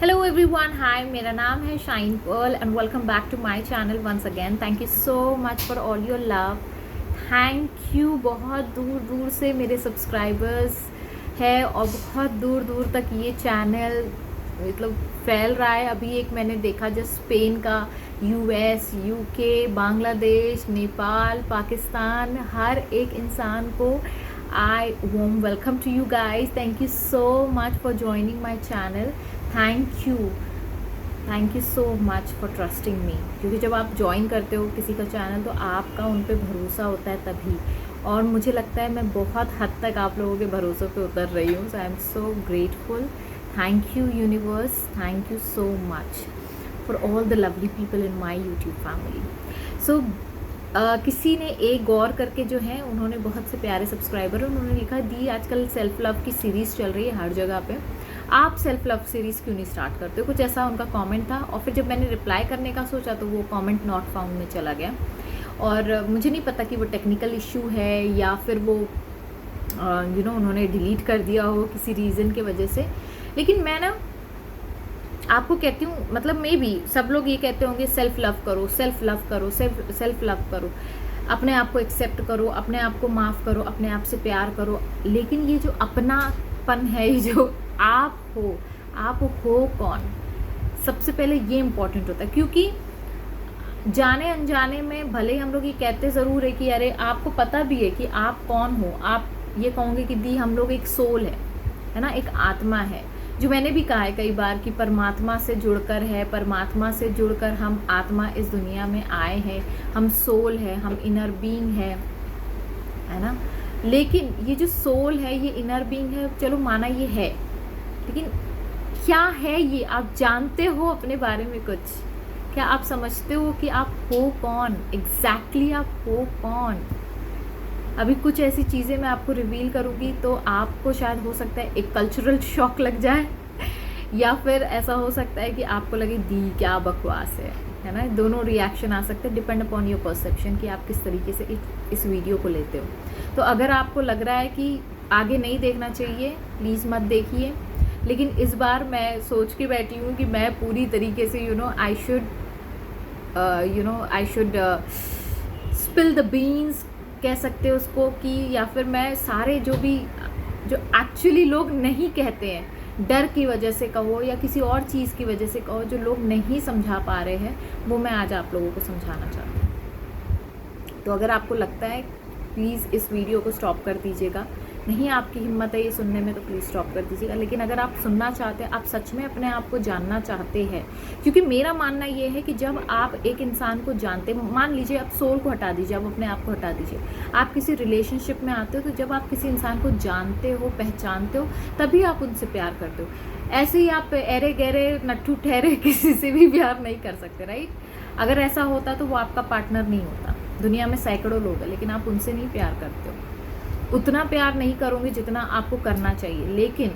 Hello everyone, हाय, मेरा नाम है Shine Pearl and welcome back to my channel once again. Thank you so much for all your love. Thank you. बहुत दूर दूर से मेरे सब्सक्राइबर्स है और बहुत दूर दूर तक ये चैनल मतलब फैल रहा है। अभी एक मैंने देखा जो स्पेन का, यूएस, यूके, बांग्लादेश, नेपाल, पाकिस्तान, हर एक इंसान को आई warm welcome to you guys. Thank you so much for joining my channel. Thank you so much for trusting मी। क्योंकि जब आप ज्वाइन करते हो किसी का चैनल तो आपका उन पे भरोसा होता है तभी, और मुझे लगता है मैं बहुत हद तक आप लोगों के भरोसे पे उतर रही हूँ। So I'm so grateful. Thank you universe, thank you so much for all the lovely people in my YouTube family. So किसी ने एक गौर करके जो है, उन्होंने बहुत से प्यारे सब्सक्राइबर, उन्होंने लिखा दी आजकल सेल्फ लव की सीरीज़ चल रही है हर जगह पे, आप सेल्फ लव सीरीज़ क्यों नहीं स्टार्ट करते हो? कुछ ऐसा उनका कमेंट था। और फिर जब मैंने रिप्लाई करने का सोचा तो वो कमेंट नॉट फाउंड में चला गया। और मुझे नहीं पता कि वो टेक्निकल इशू है या फिर वो उन्होंने डिलीट कर दिया हो किसी रीज़न के वजह से। लेकिन मैं ना आपको कहती हूँ, मतलब मे बी सब लोग ये कहते होंगे सेल्फ लव करो, सेल्फ लव करो, सेल्फ लव करो, अपने आप को एक्सेप्ट करो, अपने आप को माफ़ करो, अपने आप से प्यार करो। लेकिन ये जो अपनापन है, ये जो आप हो कौन, सबसे पहले ये इम्पोर्टेंट होता है। क्योंकि जाने अनजाने में भले हम लोग ये कहते ज़रूर है कि अरे आपको पता भी है कि आप कौन हो, आप ये कहोगे कि दी हम लोग एक सोल है ना, एक आत्मा है। जो मैंने भी कहा है कई बार कि परमात्मा से जुड़कर है, परमात्मा से जुड़कर हम आत्मा इस दुनिया में आए हैं, हम सोल है, हम इनर बीइंग है ना। लेकिन ये जो सोल है, ये इनर बीइंग है, चलो माना ये है, लेकिन क्या है ये? आप जानते हो अपने बारे में कुछ? क्या आप समझते हो कि आप हो कौन? एग्जैक्टली आप हो कौन? अभी कुछ ऐसी चीज़ें मैं आपको रिवील करूँगी तो आपको शायद हो सकता है एक कल्चरल शॉक लग जाए या फिर ऐसा हो सकता है कि आपको लगे दी क्या बकवास है ना। दोनों रिएक्शन आ सकते हैं, डिपेंड अपॉन योर परसेप्शन कि आप किस तरीके से इस वीडियो को लेते हो। तो अगर आपको लग रहा है कि आगे नहीं देखना चाहिए, प्लीज़ मत देखिए। लेकिन इस बार मैं सोच के बैठी हूँ कि मैं पूरी तरीके से I should spill the beans कह सकते हो उसको, कि या फिर मैं सारे जो एक्चुअली लोग नहीं कहते हैं, डर की वजह से कहो या किसी और चीज़ की वजह से कहो, जो लोग नहीं समझा पा रहे हैं, वो मैं आज आप लोगों को समझाना चाहती हूँ। तो अगर आपको लगता है, प्लीज़ इस वीडियो को स्टॉप कर दीजिएगा। नहीं आपकी हिम्मत है ये सुनने में तो प्लीज़ स्टॉप कर दीजिएगा। लेकिन अगर आप सुनना चाहते हैं, आप सच में अपने आप को जानना चाहते हैं, क्योंकि मेरा मानना ये है कि जब आप एक इंसान को जानते, मान लीजिए आप सोल को हटा दीजिए, आप अपने आप को हटा दीजिए, आप किसी रिलेशनशिप में आते हो, तो जब आप किसी इंसान को जानते हो, पहचानते हो, तभी आप उनसे प्यार करते हो। ऐसे ही आप अरे गहरे नट्ठू ठहरे किसी से भी प्यार नहीं कर सकते, राइट। अगर ऐसा होता तो वो आपका पार्टनर नहीं होता। दुनिया में सैकड़ों लोग हैं, लेकिन आप उनसे नहीं प्यार करते हो, उतना प्यार नहीं करोगे जितना आपको करना चाहिए। लेकिन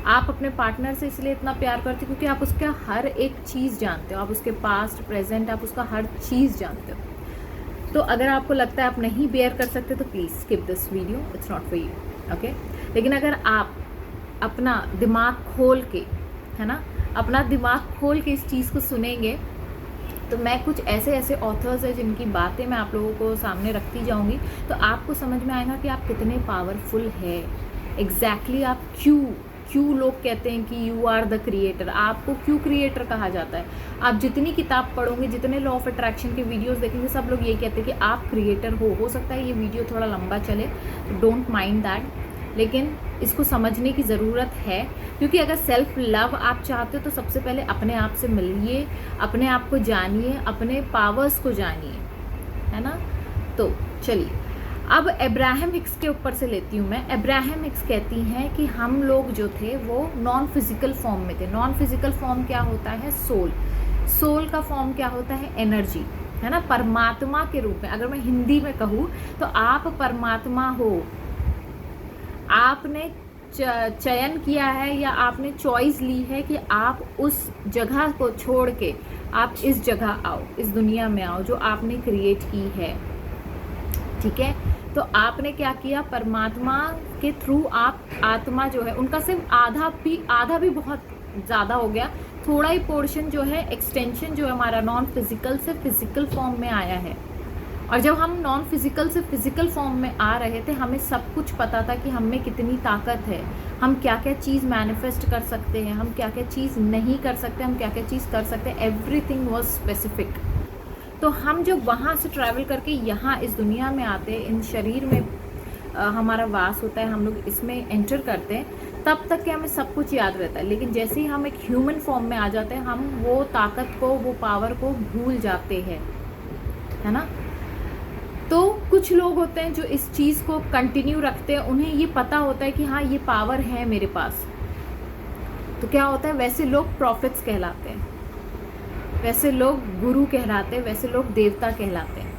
आप अपने पार्टनर से इसलिए इतना प्यार करते हो क्योंकि आप उसका हर एक चीज़ जानते हो, आप उसके पास्ट प्रेजेंट, आप उसका हर चीज़ जानते हो। तो अगर आपको लगता है आप नहीं बेयर कर सकते तो please skip this video, it's not for you, okay. लेकिन अगर आप अपना दिमाग खोल के, है ना, अपना दिमाग खोल के इस चीज़ को सुनेंगे, तो मैं कुछ ऐसे ऑथर्स हैं जिनकी बातें मैं आप लोगों को सामने रखती जाऊंगी, तो आपको समझ में आएगा कि आप कितने पावरफुल है। एग्जैक्टली आप क्यों लोग कहते हैं कि यू आर द क्रिएटर। आपको क्यों क्रिएटर कहा जाता है? आप जितनी किताब पढ़ोगे, जितने लॉ ऑफ अट्रैक्शन के वीडियोस देखेंगे, सब लोग ये कहते हैं कि आप क्रिएटर हो सकता है ये वीडियो थोड़ा लंबा चले, तो डोंट माइंड दैट, लेकिन इसको समझने की ज़रूरत है। क्योंकि अगर सेल्फ लव आप चाहते हो तो सबसे पहले अपने आप से मिलिए, अपने आप को जानिए, अपने पावर्स को जानिए, है ना। तो चलिए अब अब्राहम हिक्स के ऊपर से लेती हूँ मैं। अब्राहम हिक्स कहती हैं कि हम लोग जो थे वो नॉन फिजिकल फॉर्म में थे। नॉन फिजिकल फॉर्म क्या होता है? सोल। सोल का फॉर्म क्या होता है? एनर्जी, है ना, परमात्मा के रूप में। अगर मैं हिंदी में कहूँ तो आप परमात्मा हो। आपने चयन किया है या आपने चॉइस ली है कि आप उस जगह को छोड़ के आप इस जगह आओ, इस दुनिया में आओ जो आपने क्रिएट की है, ठीक है। तो आपने क्या किया? परमात्मा के थ्रू आप आत्मा जो है उनका सिर्फ आधा भी बहुत ज़्यादा हो गया, थोड़ा ही पोर्शन जो है एक्सटेंशन जो है हमारा नॉन फिजिकल से फिजिकल फॉर्म में आया है। और जब हम नॉन फिजिकल से फिजिकल फॉर्म में आ रहे थे, हमें सब कुछ पता था कि हम में कितनी ताकत है, हम क्या क्या चीज़ मैनिफेस्ट कर सकते हैं, हम क्या क्या चीज़ नहीं कर सकते, हम क्या क्या चीज़ कर सकते हैं। Everything was specific. तो हम जब वहाँ से ट्रैवल करके यहाँ इस दुनिया में आते हैं, इन शरीर में हमारा वास होता है, हम लोग इसमें एंटर करते हैं, तब तक कि हमें सब कुछ याद रहता है। लेकिन जैसे ही हम एक ह्यूमन फॉर्म में आ जाते हैं, हम वो ताकत को, वो पावर को भूल जाते हैं, है ना। तो कुछ लोग होते हैं जो इस चीज़ को कंटिन्यू रखते हैं, उन्हें ये पता होता है कि हाँ ये पावर है मेरे पास। तो क्या होता है, वैसे लोग प्रॉफिट्स कहलाते हैं, वैसे लोग गुरु कहलाते हैं, वैसे लोग देवता कहलाते हैं।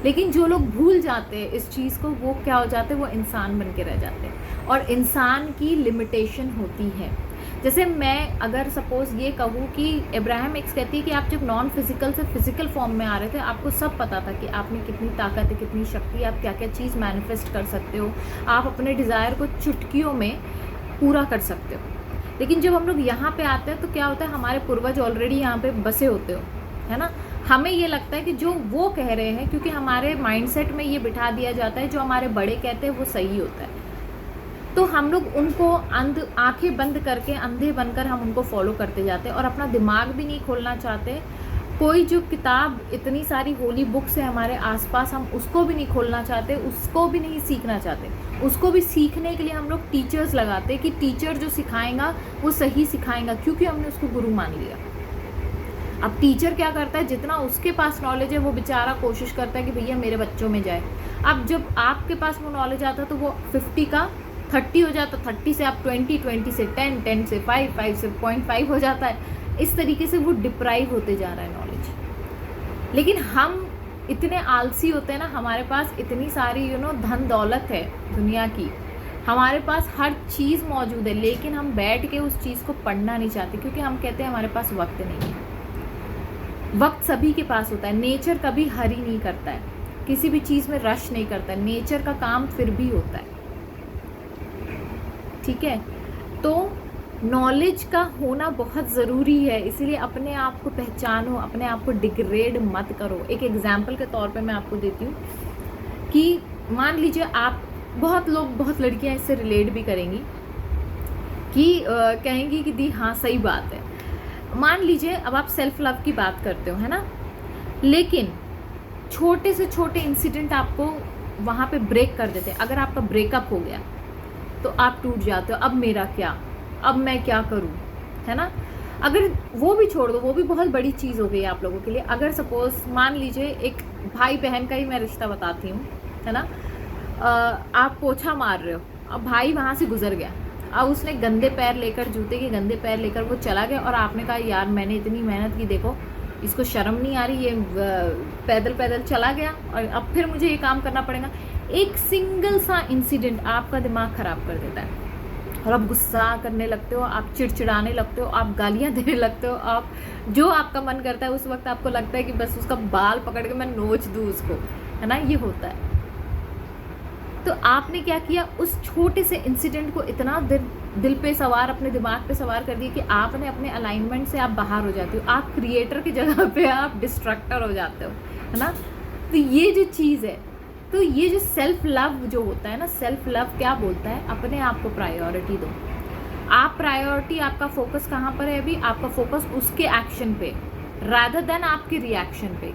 लेकिन जो लोग भूल जाते हैं इस चीज़ को, वो क्या हो जाते हैं, वो इंसान बन के रह जाते हैं। और इंसान की लिमिटेशन होती है। जैसे मैं अगर सपोज़ ये कहूँ कि इब्राहिम एक्स कहती है कि आप जब नॉन फिजिकल से फिजिकल फॉर्म में आ रहे थे, आपको सब पता था कि आप में कितनी ताकत है, कितनी शक्ति है, आप क्या क्या चीज़ मैनिफेस्ट कर सकते हो, आप अपने डिज़ायर को चुटकियों में पूरा कर सकते हो। लेकिन जब हम लोग यहाँ पे आते हैं तो क्या होता है, हमारे पूर्वज ऑलरेडी यहाँ पे बसे होते हो, है ना। हमें ये लगता है कि जो वो कह रहे हैं, क्योंकि हमारे माइंडसेट में ये बिठा दिया जाता है जो हमारे बड़े कहते हैं वो सही होता है, तो हम लोग उनको आंखें बंद करके अंधे बनकर हम उनको फॉलो करते जाते हैं और अपना दिमाग भी नहीं खोलना चाहते। कोई जो किताब, इतनी सारी होली बुक्स है हमारे आसपास, हम उसको भी नहीं खोलना चाहते, उसको भी नहीं सीखना चाहते। उसको भी सीखने के लिए हम लोग टीचर्स लगाते हैं कि टीचर जो सिखाएगा वो सही सिखाएगा, क्योंकि हमने उसको गुरु मान लिया। अब टीचर क्या करता है, जितना उसके पास नॉलेज है वो बेचारा कोशिश करता है कि भैया मेरे बच्चों में जाए। अब जब आपके पास वो नॉलेज आता है तो वो 50 का 30 हो जाता, 30 से आप 20, 20 से 10, 10 से 5, 5 से 0.5 हो जाता है। इस तरीके से वो डिप्राइव होते जा रहा है नॉलेज। लेकिन हम इतने आलसी होते हैं ना, हमारे पास इतनी सारी धन दौलत है दुनिया की, हमारे पास हर चीज़ मौजूद है, लेकिन हम बैठ के उस चीज़ को पढ़ना नहीं चाहते, क्योंकि हम कहते हैं हमारे पास वक्त नहीं है। वक्त सभी के पास होता है। नेचर कभी हरी नहीं करता है, किसी भी चीज़ में रश नहीं करता है, नेचर का काम फिर भी होता है, ठीक है। तो नॉलेज का होना बहुत ज़रूरी है, इसीलिए अपने आप को पहचानो, अपने आप को डिग्रेड मत करो। एक एग्जाम्पल के तौर पे मैं आपको देती हूँ कि मान लीजिए आप, बहुत लोग, बहुत लड़कियाँ इससे रिलेट भी करेंगी कि कहेंगी कि दी हाँ सही बात है। मान लीजिए अब आप सेल्फ लव की बात करते हो, है ना, लेकिन छोटे से छोटे इंसिडेंट आपको वहाँ पे ब्रेक कर देते हैं। अगर आपका ब्रेकअप हो गया तो आप टूट जाते हो, अब मेरा क्या, अब मैं क्या करूं, है ना। अगर वो भी छोड़ दो, वो भी बहुत बड़ी चीज़ हो गई आप लोगों के लिए। अगर सपोज मान लीजिए एक भाई बहन का ही मैं रिश्ता बताती हूँ, है ना, आप पोछा मार रहे हो, अब भाई वहाँ से गुजर गया, अब उसने गंदे पैर लेकर, जूते के गंदे पैर लेकर वो चला गया, और आपने कहा यार मैंने इतनी मेहनत की, देखो इसको शर्म नहीं आ रही, ये पैदल पैदल चला गया और अब फिर मुझे ये काम करना पड़ेगा। एक सिंगल सा इंसिडेंट आपका दिमाग ख़राब कर देता है और आप गुस्सा करने लगते हो, आप चिड़चिड़ाने लगते हो, आप गालियाँ देने लगते हो, आप जो आपका मन करता है उस वक्त आपको लगता है कि बस उसका बाल पकड़ के मैं नोच दूँ उसको, है ना, ये होता है। तो आपने क्या किया, उस छोटे से इंसिडेंट को इतना दिल पे सवार, अपने दिमाग पे सवार कर दिया कि आपने अपने अलाइनमेंट से आप बाहर हो जाते हो, आप क्रिएटर की जगह पे आप डिस्ट्रक्टर हो जाते हो, है ना। तो ये जो चीज़ है, तो ये जो सेल्फ लव जो होता है ना, सेल्फ लव क्या बोलता है, अपने आप को प्रायोरिटी दो। आप प्रायोरिटी, आपका फोकस कहाँ पर है अभी, आपका फोकस उसके एक्शन पे रादर देन आपके रिएक्शन पे।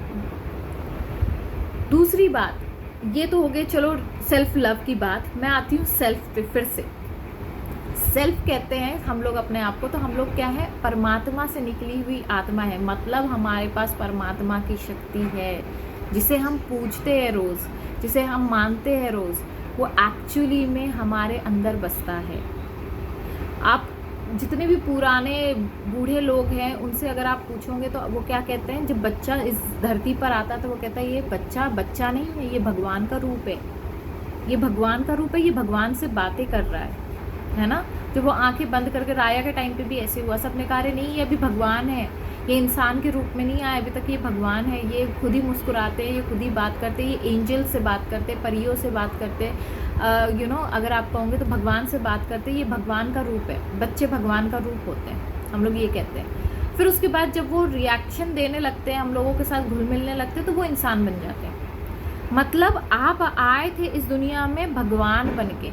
दूसरी बात, ये तो हो गई चलो सेल्फ लव की बात, मैं आती हूँ सेल्फ पे फिर से। सेल्फ कहते हैं हम लोग अपने आप को, तो हम लोग क्या है, परमात्मा से निकली हुई आत्मा है, मतलब हमारे पास परमात्मा की शक्ति है, जिसे हम पूजते हैं रोज़, जिसे हम मानते हैं रोज़, वो एक्चुअली में हमारे अंदर बसता है। आप जितने भी पुराने बूढ़े लोग हैं उनसे अगर आप पूछोगे तो वो क्या कहते हैं, जब बच्चा इस धरती पर आता है तो वो कहता है ये बच्चा बच्चा नहीं है, ये भगवान का रूप है, ये भगवान का रूप है, ये भगवान से बातें कर रहा है ना। जब वो आंखें बंद करके, राया के टाइम पे भी ऐसे हुआ, सबने कहा अरे नहीं ये अभी भगवान है, ये इंसान के रूप में नहीं आया अभी तक, ये भगवान है, ये खुद ही मुस्कुराते हैं, ये खुद ही बात करते हैं, ये एंजल से बात करते हैं, परियों से बात करते हैं, अगर आप कहोगे तो भगवान से बात करते हैं, ये भगवान का रूप है। बच्चे भगवान का रूप होते हैं, हम लोग ये कहते हैं। फिर उसके बाद जब वो रिएक्शन देने लगते हैं, हम लोगों के साथ घुल मिलने लगते हैं, तो वो इंसान बन जाते हैं। मतलब आप आए थे इस दुनिया में भगवान बन के,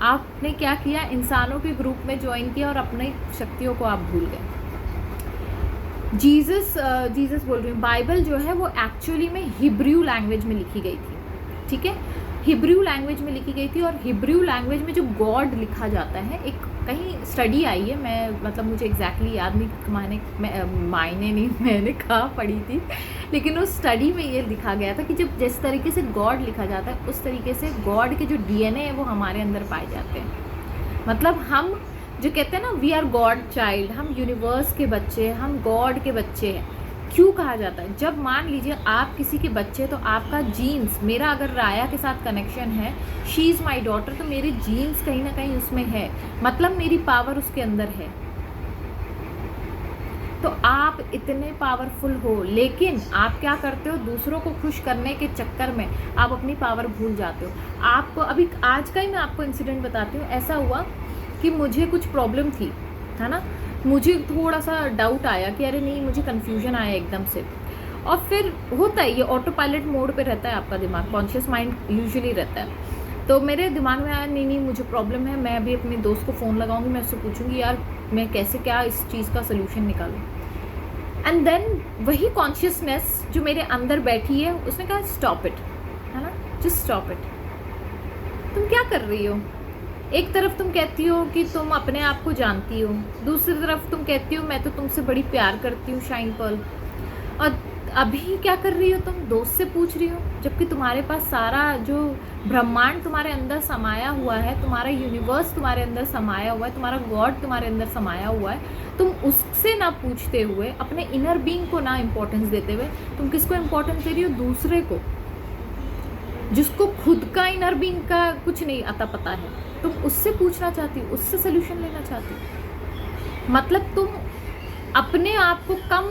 आपने क्या किया, इंसानों के ग्रुप में ज्वाइन किया और अपनी शक्तियों को आप भूल गए। जीसस बोल रही हूँ, बाइबल जो है वो एक्चुअली में हिब्रू लैंग्वेज में लिखी गई थी, ठीक है, हिब्रू लैंग्वेज में लिखी गई थी। और हिब्रू लैंग्वेज में जो गॉड लिखा जाता है, एक कहीं स्टडी आई है, मैं मतलब मुझे एग्जैक्टली याद नहीं, मायने नहीं मैंने कहाँ पढ़ी थी, लेकिन उस स्टडी में ये लिखा गया था कि जब जिस तरीके से गॉड लिखा जाता है, उस तरीके से गॉड के जो डीएनए है वो हमारे अंदर पाए जाते हैं। मतलब हम जो कहते हैं ना, वी आर गॉड चाइल्ड, हम यूनिवर्स के बच्चे, हम गॉड के बच्चे हैं। क्यों कहा जाता है? जब मान लीजिए आप किसी के बच्चे, तो आपका जीन्स, मेरा अगर राया के साथ कनेक्शन है, शी इज़ माई डॉटर, तो मेरे जीन्स कहीं ना कहीं उसमें है, मतलब मेरी पावर उसके अंदर है। तो आप इतने पावरफुल हो, लेकिन आप क्या करते हो, दूसरों को खुश करने के चक्कर में आप अपनी पावर भूल जाते हो। आपको अभी आज का ही मैं आपको इंसिडेंट बताती हूँ। ऐसा हुआ कि मुझे कुछ प्रॉब्लम थी, है ना, मुझे थोड़ा सा डाउट आया कि अरे नहीं, मुझे कन्फ्यूजन आया एकदम से। और फिर होता है, ये ऑटो पायलट मोड पे रहता है आपका दिमाग, कॉन्शियस माइंड यूजुअली रहता है। तो मेरे दिमाग में आया नहीं मुझे प्रॉब्लम है, मैं अभी अपने दोस्त को फ़ोन लगाऊंगी, मैं उससे पूछूंगी यार मैं कैसे क्या इस चीज़ का सोल्यूशन निकालूं। एंड देन वही कॉन्शियसनेस जो मेरे अंदर बैठी है, उसने कहा स्टॉप इट, है ना, जस्ट स्टॉप इट। तुम क्या कर रही हो? एक तरफ तुम कहती हो कि तुम अपने आप को जानती हो, दूसरी तरफ तुम कहती हो मैं तो तुमसे बड़ी प्यार करती हूँ शाइन पर्ल, और अभी क्या कर रही हो तुम? दोस्त से पूछ रही हो, जबकि तुम्हारे पास सारा जो ब्रह्मांड तुम्हारे अंदर समाया हुआ है, तुम्हारा यूनिवर्स तुम्हारे अंदर समाया हुआ है, तुम्हारा गॉड तुम्हारे अंदर समाया हुआ है। तुम उससे ना पूछते हुए, अपने इनर बीइंग को ना इम्पोर्टेंस देते हुए, तुम किसको इम्पोर्टेंस दे रही हो? दूसरे को, जिसको खुद का इनर बीइंग का कुछ नहीं आता पता है। तुम उससे पूछना चाहती हो, उससे सोल्यूशन लेना चाहती हो। मतलब तुम अपने आप को कम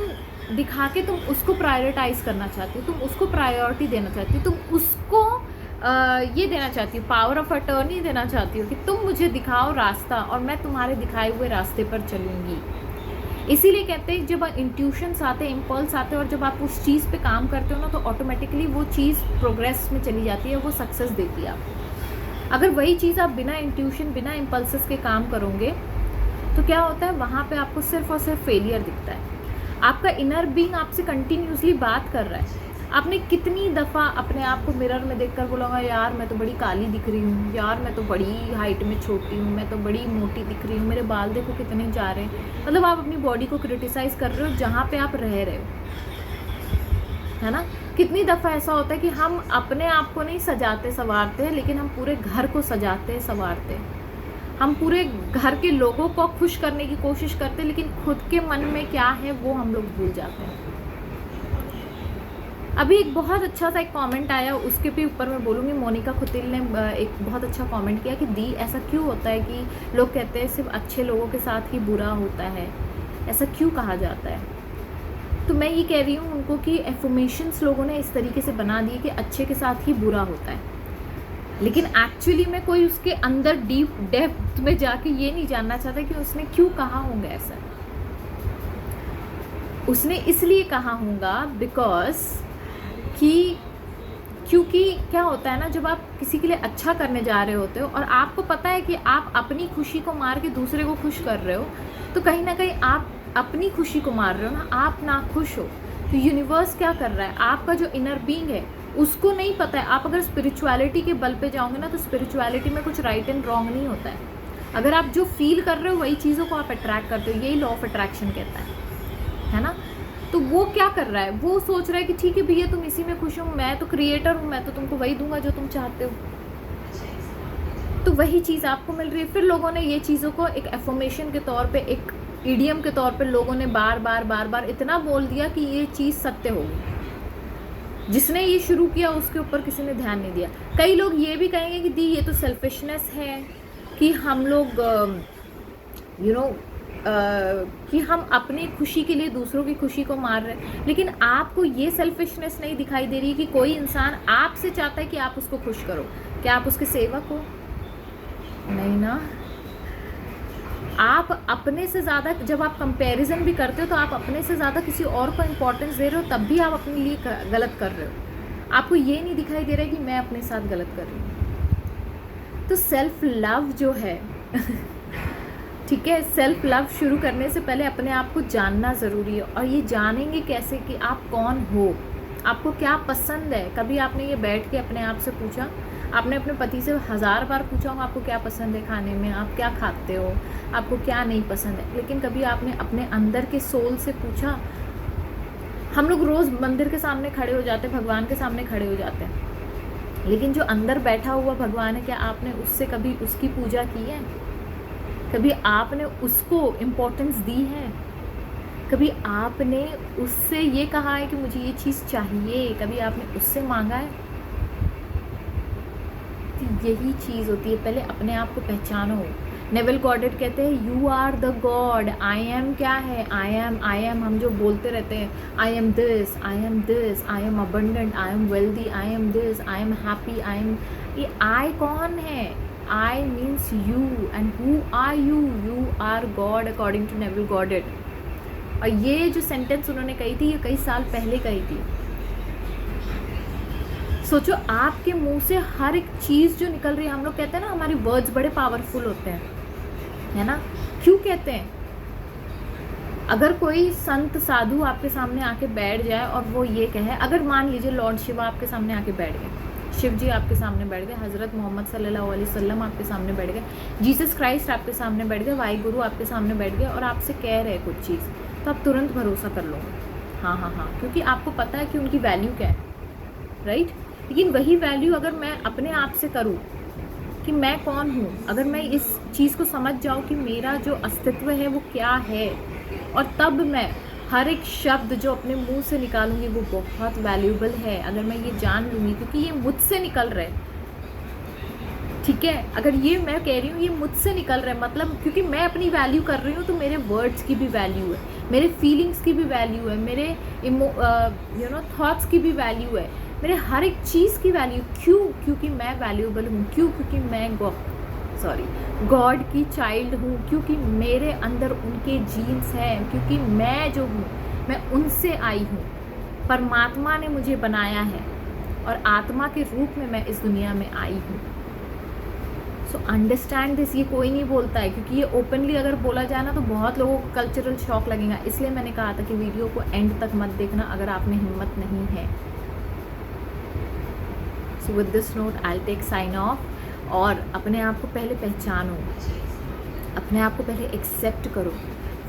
दिखा के तुम उसको प्रायोरिटाइज करना चाहती हो, तुम उसको प्रायोरिटी देना चाहती हो, तुम उसको ये देना चाहती हो, पावर ऑफ अटर्नी देना चाहती हो कि तुम मुझे दिखाओ रास्ता और मैं तुम्हारे दिखाए हुए रास्ते पर चलूँगी। इसीलिए कहते हैं जब इंट्यूशंस आते हैं, इम्पल्स आते हैं, और जब आप उस चीज़ पे काम करते हो ना, तो ऑटोमेटिकली वो चीज़ प्रोग्रेस में चली जाती है, वो सक्सेस देती है आपको। अगर वही चीज़ आप बिना इंट्यूशन, बिना इम्पल्सेस के काम करोगे, तो क्या होता है, वहाँ पे आपको सिर्फ और सिर्फ फेलियर दिखता है। आपका इनर बीइंग आपसे कंटिन्यूसली बात कर रहा है। आपने कितनी दफ़ा अपने आप को मिरर में देखकर बोला यार मैं तो बड़ी काली दिख रही हूँ, यार मैं तो बड़ी हाइट में छोटी हूँ, मैं तो बड़ी मोटी दिख रही हूँ, मेरे बाल देखो कितने जा रहे हैं। मतलब आप अपनी बॉडी को क्रिटिसाइज़ कर रहे हो जहाँ पे आप रह रहे हो, है ना। कितनी दफ़ा ऐसा होता है कि हम अपने आप को नहीं सजाते संवारते, लेकिन हम पूरे घर को सजाते संवारते, हम पूरे घर के लोगों को खुश करने की कोशिश करते, लेकिन खुद के मन में क्या है वो हम लोग भूल जाते हैं। अभी एक बहुत अच्छा सा एक कमेंट आया, उसके भी ऊपर मैं बोलूँगी। मोनिका खुतिल ने एक बहुत अच्छा कमेंट किया कि दी ऐसा क्यों होता है कि लोग कहते हैं सिर्फ अच्छे लोगों के साथ ही बुरा होता है, ऐसा क्यों कहा जाता है? तो मैं ये कह रही हूँ उनको कि एफर्मेशंस लोगों ने इस तरीके से बना दी कि अच्छे के साथ ही बुरा होता है, लेकिन एक्चुअली में कोई उसके अंदर डीप डेप्थ में जाके ये नहीं जानना चाहता कि उसने क्यों कहा होगा ऐसा। उसने इसलिए कहा होगा बिकॉज क्योंकि क्या होता है ना, जब आप किसी के लिए अच्छा करने जा रहे होते हो और आपको पता है कि आप अपनी खुशी को मार के दूसरे को खुश कर रहे हो, तो कहीं ना कहीं आप अपनी खुशी को मार रहे हो ना, आप ना खुश हो। तो यूनिवर्स क्या कर रहा है, आपका जो इनर बीइंग है उसको नहीं पता है। आप अगर स्पिरिचुअलिटी के बल पे जाओगे ना, तो स्पिरिचुअलिटी में कुछ राइट एंड रॉन्ग नहीं होता है। अगर आप जो फील कर रहे हो वही चीज़ों को आप अट्रैक्ट करते हो, यही लॉ ऑफ अट्रैक्शन कहता है ना। तो वो क्या कर रहा है, वो सोच रहा है कि ठीक है भैया तुम इसी में खुश हो, मैं तो क्रिएटर हूँ, मैं तो तुमको वही दूंगा जो तुम चाहते हो, तो वही चीज़ आपको मिल रही है। फिर लोगों ने ये चीज़ों को एक एफर्मेशन के तौर पे, एक इडियम के तौर पे लोगों ने बार बार इतना बोल दिया कि ये चीज़ सत्य होगी। जिसने ये शुरू किया उसके ऊपर किसी ने ध्यान नहीं दिया। कई लोग ये भी कहेंगे कि दी ये तो सेल्फिशनेस है कि हम लोग कि हम अपनी खुशी के लिए दूसरों की खुशी को मार रहे हैं, लेकिन आपको ये सेल्फिशनेस नहीं दिखाई दे रही कि कोई इंसान आपसे चाहता है कि आप उसको खुश करो। क्या आप उसके सेवक हो? नहीं ना। आप अपने से ज़्यादा, जब आप कंपैरिजन भी करते हो तो आप अपने से ज़्यादा किसी और को इम्पोर्टेंस दे रहे हो, तब भी आप अपने लिए गलत कर रहे हो। आपको ये नहीं दिखाई दे रहा है कि मैं अपने साथ गलत कर रही हूँ। तो सेल्फ लव जो है ठीक है, सेल्फ लव शुरू करने से पहले अपने आप को जानना ज़रूरी है। और ये जानेंगे कैसे कि आप कौन हो, आपको क्या पसंद है। कभी आपने ये बैठ के अपने आप से पूछा? आपने अपने पति से 1000 बार पूछा होगा आपको क्या पसंद है खाने में, आप क्या खाते हो, आपको क्या नहीं पसंद है, लेकिन कभी आपने अपने अंदर के सोल से पूछा? हम लोग रोज़ मंदिर के सामने खड़े हो जाते हैं, भगवान के सामने खड़े हो जाते हैं, लेकिन जो अंदर बैठा हुआ भगवान है, क्या आपने उससे कभी उसकी पूजा की है? कभी आपने उसको इम्पोर्टेंस दी है? कभी आपने उससे ये कहा है कि मुझे ये चीज़ चाहिए? कभी आपने उससे मांगा है? तो यही चीज़ होती है, पहले अपने आप को पहचानो। नेविल गॉडेट कहते हैं you are the God. I'm क्या है? आई एम हम जो बोलते रहते हैं, I'm this, I'm this, I'm abundant, I'm wealthy, I'm this, I'm happy, I'm, ये आई कौन है? I means you, and who are you? You are God according to Neville Goddard. और ये जो sentence उन्होंने कही थी, ये कई साल पहले कही थी। सोचो, आपके मुंह से हर एक चीज़ जो निकल रही है, हम लोग कहते हैं ना हमारे वर्ड्स बड़े पावरफुल होते हैं, है ना? क्यों कहते हैं? अगर कोई संत साधु आपके सामने आके बैठ जाए और वो ये कहे, अगर मान लीजिए लॉर्ड शिवा आपके सामने आके बैठ गए, शिव जी आपके सामने बैठ गए, हज़रत मोहम्मद सल्लल्लाहु अलैहि वसल्लम आपके सामने बैठ गए, जीसस क्राइस्ट आपके सामने बैठ गए, वाहिगुरु आपके सामने बैठ गए और आपसे कह रहे कुछ चीज़, तो आप तुरंत भरोसा कर लोगे, हाँ हाँ हाँ, क्योंकि आपको पता है कि उनकी वैल्यू क्या है, राइट? लेकिन वही वैल्यू अगर मैं अपने आप से करूँ कि मैं कौन हूँ, अगर मैं इस चीज़ को समझ जाऊँ कि मेरा जो अस्तित्व है वो क्या है, और तब मैं हर एक शब्द जो अपने मुंह से निकालूंगी वो बहुत वैल्यूबल है, अगर मैं ये जान लूँगी क्योंकि ये मुझसे निकल रहा है, ठीक है? अगर ये मैं कह रही हूँ ये मुझसे निकल रहा है, मतलब क्योंकि मैं अपनी वैल्यू कर रही हूँ, तो मेरे वर्ड्स की भी वैल्यू है, मेरे फीलिंग्स की भी वैल्यू है, मेरे थॉट्स की भी वैल्यू है, मेरे हर एक चीज़ की वैल्यू। क्यों? क्योंकि मैं वैल्यूएबल हूँ। क्यों? क्योंकि मैं गॉड की चाइल्ड हूँ, क्योंकि मेरे अंदर उनके जीन्स हैं, क्योंकि मैं जो हूँ मैं उनसे आई हूँ, परमात्मा ने मुझे बनाया है और आत्मा के रूप में मैं इस दुनिया में आई हूँ। So understand this. ये कोई नहीं बोलता है, क्योंकि ये ओपनली अगर बोला जाए ना तो बहुत लोगों को कल्चरल शॉक लगेगा, इसलिए मैंने कहा था कि वीडियो को एंड तक मत देखना अगर आप में हिम्मत नहीं है। So with this note I take sign off. और अपने आप को पहले पहचानो, अपने आप को पहले एक्सेप्ट करो,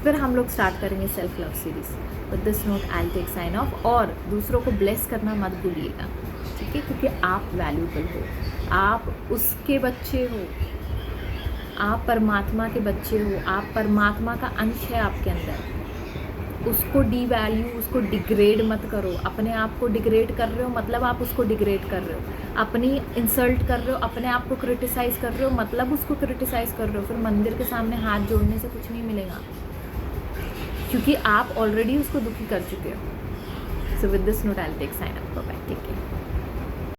फिर हम लोग स्टार्ट करेंगे self love series. With this note I take sign off. और दूसरों को ब्लेस करना मत भूलिएगा, ठीक है? क्योंकि आप वैल्यूबल हो, आप उसके बच्चे हो, आप परमात्मा के बच्चे हो, आप परमात्मा का अंश है आपके अंदर। उसको डीवैल्यू, उसको डिग्रेड मत करो। अपने आप को डिग्रेड कर रहे हो मतलब आप उसको डिग्रेड कर रहे हो, अपनी इंसल्ट कर रहे हो, अपने आप को क्रिटिसाइज़ कर रहे हो मतलब उसको क्रिटिसाइज़ कर रहे हो। फिर मंदिर के सामने हाथ जोड़ने से कुछ नहीं मिलेगा, क्योंकि आप ऑलरेडी उसको दुखी कर चुके हो। So with this note I will take sign up. Bye, take care.